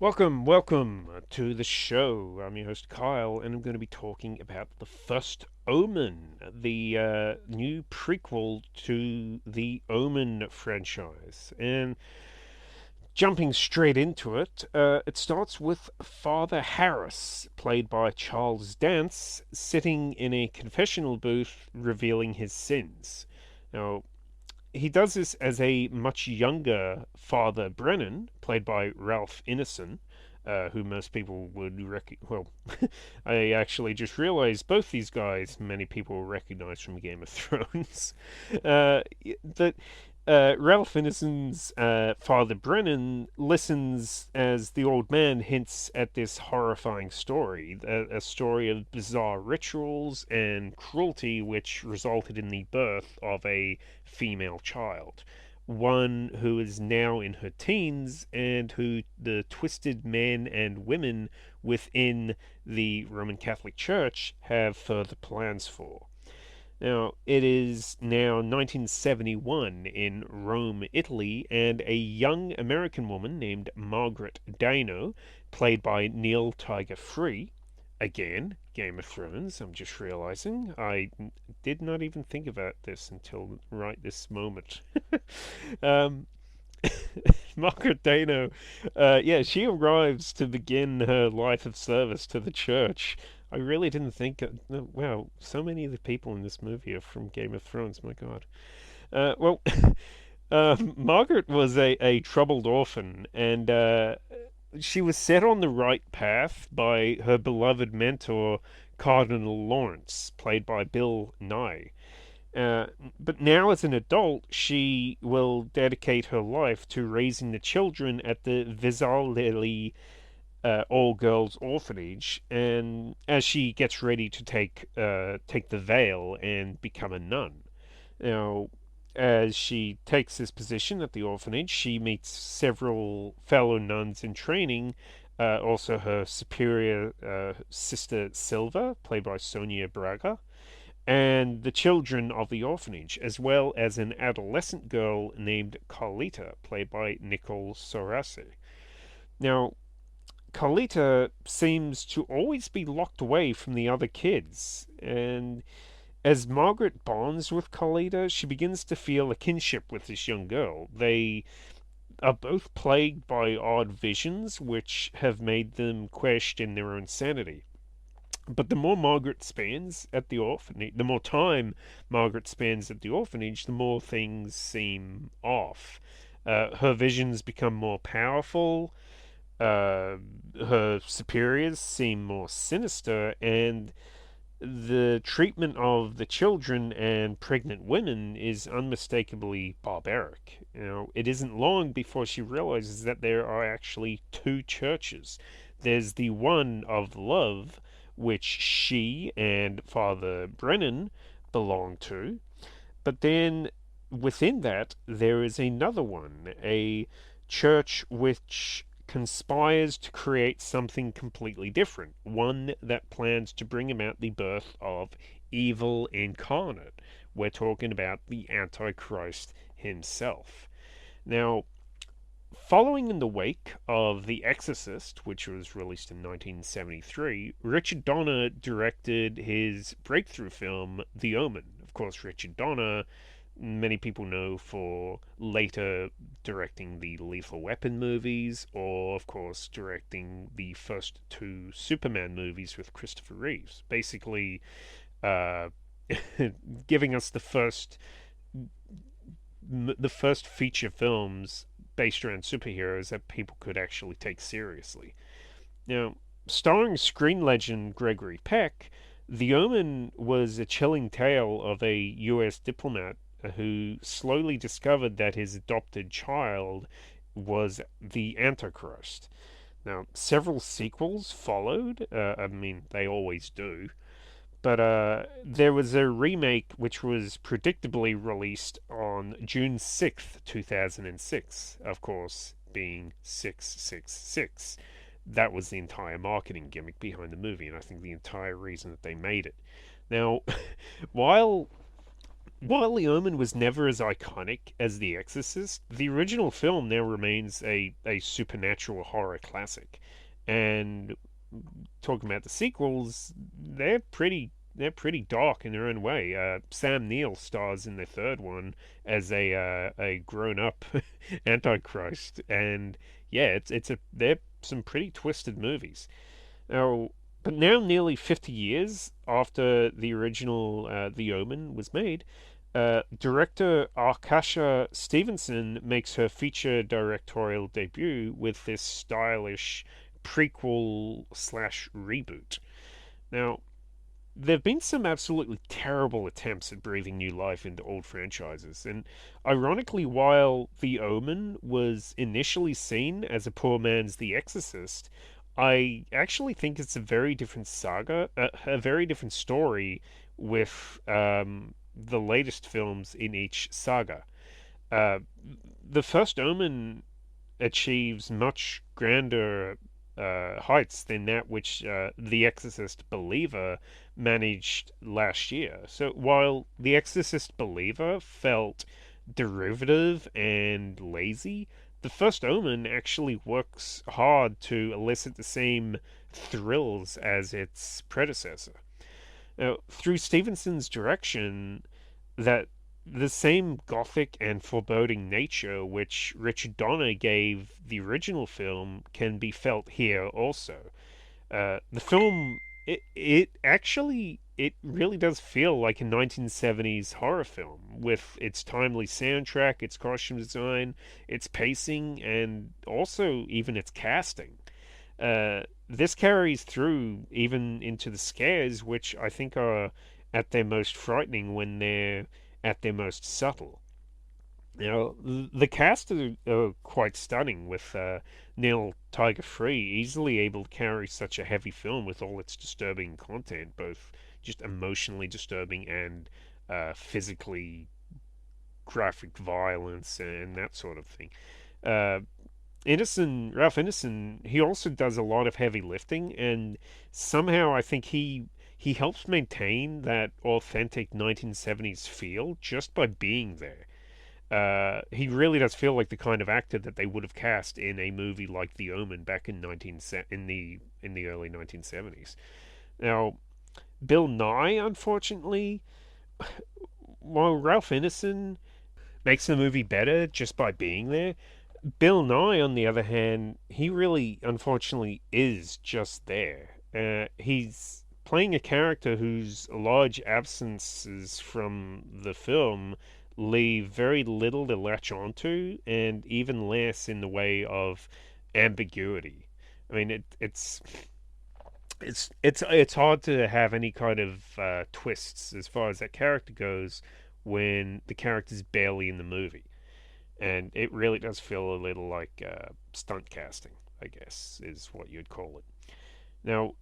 Welcome to the show. I'm your host Kyle, and I'm going to be talking about the first Omen, the new prequel to the Omen franchise. And jumping straight into it, it starts with Father Harris, played by Charles Dance, sitting in a confessional booth revealing his sins. Now, he does this as a much younger Father Brennan, played by Ralph Ineson, who most people would well, I actually just realized both these guys many people will recognize from Game of Thrones. uh, that Ralph Ineson's Father Brennan listens as the old man hints at this horrifying story, a story of bizarre rituals and cruelty which resulted in the birth of a female child. One who is now in her teens and who the twisted men and women within the Roman Catholic Church have further plans for. Now, it is now 1971 in Rome, Italy, and a young American woman named Margaret Dano, played by Neil Tiger Free, again, Game of Thrones, I'm just realizing. I did not even think about this until right this moment. um, Margaret Dano, yeah, she arrives to begin her life of service to the church. I really didn't think. Wow, so many of the people in this movie are from Game of Thrones. My God. Well, Margaret was a troubled orphan, and she was set on the right path by her beloved mentor, Cardinal Lawrence, played by Bill Nye. Uh, but now, as an adult, she will dedicate her life to raising the children at the Visalili all-girls orphanage, and as she gets ready to take the veil and become a nun. Now, as she takes this position at the orphanage, she meets several fellow nuns in training. Also, her superior sister Silva, played by Sonia Braga, and the children of the orphanage, as well as an adolescent girl named Carlita, played by Nicole Sorace. Now, Carlita seems to always be locked away from the other kids, and as Margaret bonds with Carlita, she begins to feel a kinship with this young girl. They are both plagued by odd visions, which have made them question their own sanity. But the more Margaret spends at the orphanage, the more time Margaret spends at the orphanage, the more things seem off. Her visions become more powerful, uh, her superiors seem more sinister, and the treatment of the children and pregnant women is unmistakably barbaric. It isn't long before she realizes that there are actually two churches. There's the one of love, which she and Father Brennan belong to, but then within that there is another one, a church which conspires to create something completely different, one that plans to bring about the birth of evil incarnate. We're talking about the Antichrist himself. Now, following in the wake of The Exorcist, which was released in 1973, Richard Donner directed his breakthrough film, The Omen. Of course, Richard Donner, many people know for later directing the Lethal Weapon movies, or, of course, directing the first two Superman movies with Christopher Reeves. Basically, uh, giving us the first feature films based around superheroes that people could actually take seriously. Now, starring screen legend Gregory Peck, The Omen was a chilling tale of a US diplomat who slowly discovered that his adopted child was the Antichrist. Now, several sequels followed. I mean, they always do. But there was a remake which was predictably released on June 6th, 2006. Of course, being 666. That was the entire marketing gimmick behind the movie, and I think the entire reason that they made it. Now, while While The Omen was never as iconic as The Exorcist, the original film now remains a supernatural horror classic. And talking about the sequels, they're pretty dark in their own way. Sam Neill stars in the third one as a grown up Antichrist, and yeah, they're some pretty twisted movies. Now, but now, nearly 50 years after the original The Omen was made, director Arkasha Stevenson makes her feature directorial debut with this stylish prequel slash reboot. Now, there have been some absolutely terrible attempts at breathing new life into old franchises, and ironically, while The Omen was initially seen as a poor man's The Exorcist, I actually think it's a very different saga, a very different story with the latest films in each saga. Uh, the first Omen achieves much grander heights than that which The Exorcist Believer managed last year. So while The Exorcist Believer felt derivative and lazy, the first Omen actually works hard to elicit the same thrills as its predecessor. Now, through Stevenson's direction, that the same gothic and foreboding nature which Richard Donner gave the original film can be felt here also. The film it really does feel like a 1970s horror film with its timely soundtrack, its costume design, its pacing, and also even its casting. This carries through even into the scares, which I think are at their most frightening when they're at their most subtle. The cast are quite stunning, with Neil Tiger Free easily able to carry such a heavy film with all its disturbing content, both just emotionally disturbing and physically graphic violence and that sort of thing. Uh, Ralph Ineson, he also does a lot of heavy lifting, and somehow I think he helps maintain that authentic 1970s feel just by being there. He really does feel like the kind of actor that they would have cast in a movie like The Omen back in the early 1970s. Now, Bill Nye, unfortunately, while Ralph Ineson makes the movie better just by being there, Bill Nye, on the other hand, he really, unfortunately, is just there. He's playing a character whose large absences from the film leave very little to latch onto, and even less in the way of ambiguity. I mean, it's hard to have any kind of twists as far as that character goes when the character's barely in the movie, and it really does feel a little like stunt casting, I guess, is what you'd call it. Now,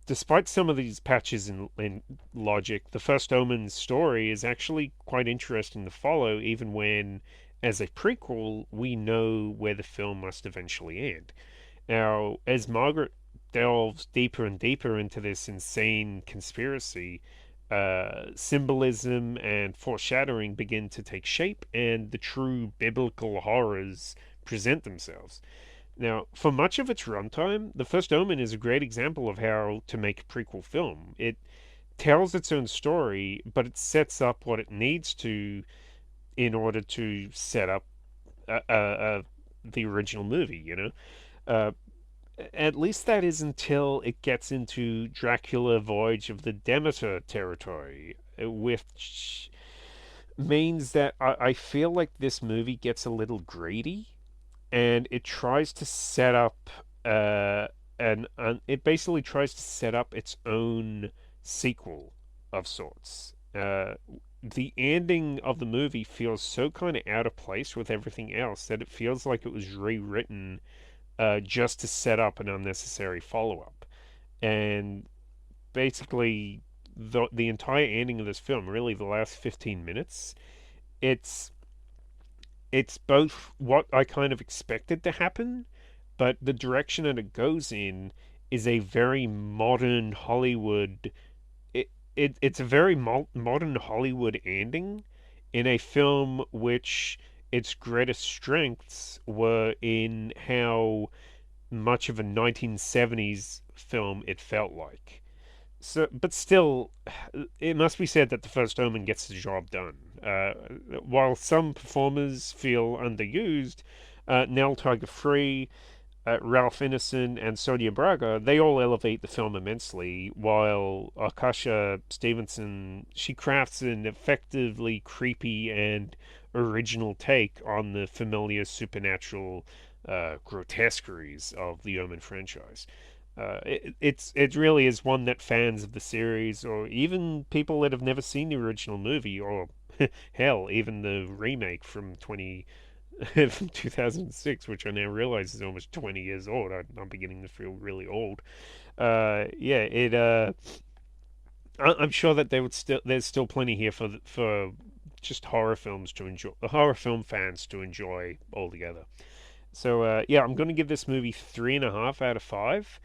despite some of these patches in logic, the first Omen's story is actually quite interesting to follow, even when, as a prequel, we know where the film must eventually end. Now, as Margaret delves deeper and deeper into this insane conspiracy, symbolism and foreshadowing begin to take shape, and the true biblical horrors present themselves. Now, for much of its runtime, The First Omen is a great example of how to make a prequel film. It tells its own story, but it sets up what it needs to in order to set up the original movie, you know? Uh, at least that is until it gets into Dracula Voyage of the Demeter territory, which means that I feel like this movie gets a little greedy, and it tries to set up it basically tries to set up its own sequel of sorts. The ending of the movie feels so kind of out of place with everything else that it feels like it was rewritten just to set up an unnecessary follow up. And basically, the entire ending of this film, really the last 15 minutes, it's it's both what I kind of expected to happen, but the direction that it goes in is a very modern Hollywood. It's a very modern Hollywood ending, in a film which its greatest strengths were in how much of a 1970s film it felt like. So, but still, it must be said that the first Omen gets the job done. While some performers feel underused, Nell Tiger Free, Ralph Ineson, and Sonia Braga, they all elevate the film immensely, while Akasha Stevenson, she crafts an effectively creepy and original take on the familiar supernatural grotesqueries of the Omen franchise. It really is one that fans of the series, or even people that have never seen the original movie, or hell, even the remake from 2006, which I now realize is almost 20 years old. I'm beginning to feel really old. Yeah, I'm sure that there's still plenty here for just horror films to enjoy, horror film fans to enjoy altogether. So yeah, I'm going to give this movie 3.5 out of 5.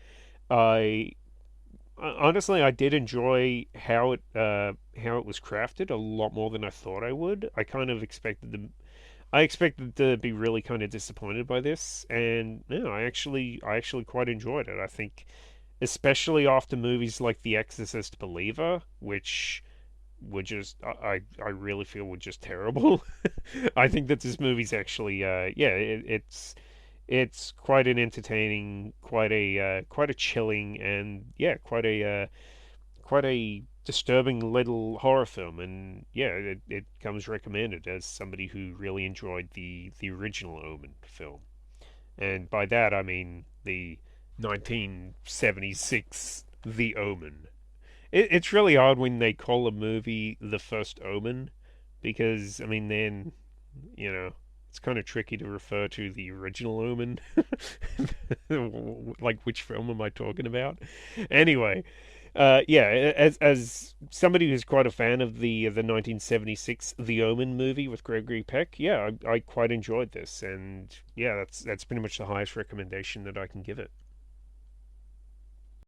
I honestly, I did enjoy how it was crafted a lot more than I thought I would. I expected to be really kind of disappointed by this, and yeah, I actually quite enjoyed it. I think, especially after movies like The Exorcist Believer, which were just I really feel were just terrible. I think that this movie's actually yeah, it's quite an entertaining, quite a chilling, and yeah, quite a disturbing little horror film, and yeah, it comes recommended as somebody who really enjoyed the original Omen film, and by that I mean the 1976 The Omen. It's really odd when they call a movie the first Omen, because I mean then you know it's kind of tricky to refer to the original Omen. Like, which film am I talking about? Anyway, yeah, as somebody who's quite a fan of the 1976 The Omen movie with Gregory Peck, yeah, I quite enjoyed this, and yeah, that's pretty much the highest recommendation that I can give it.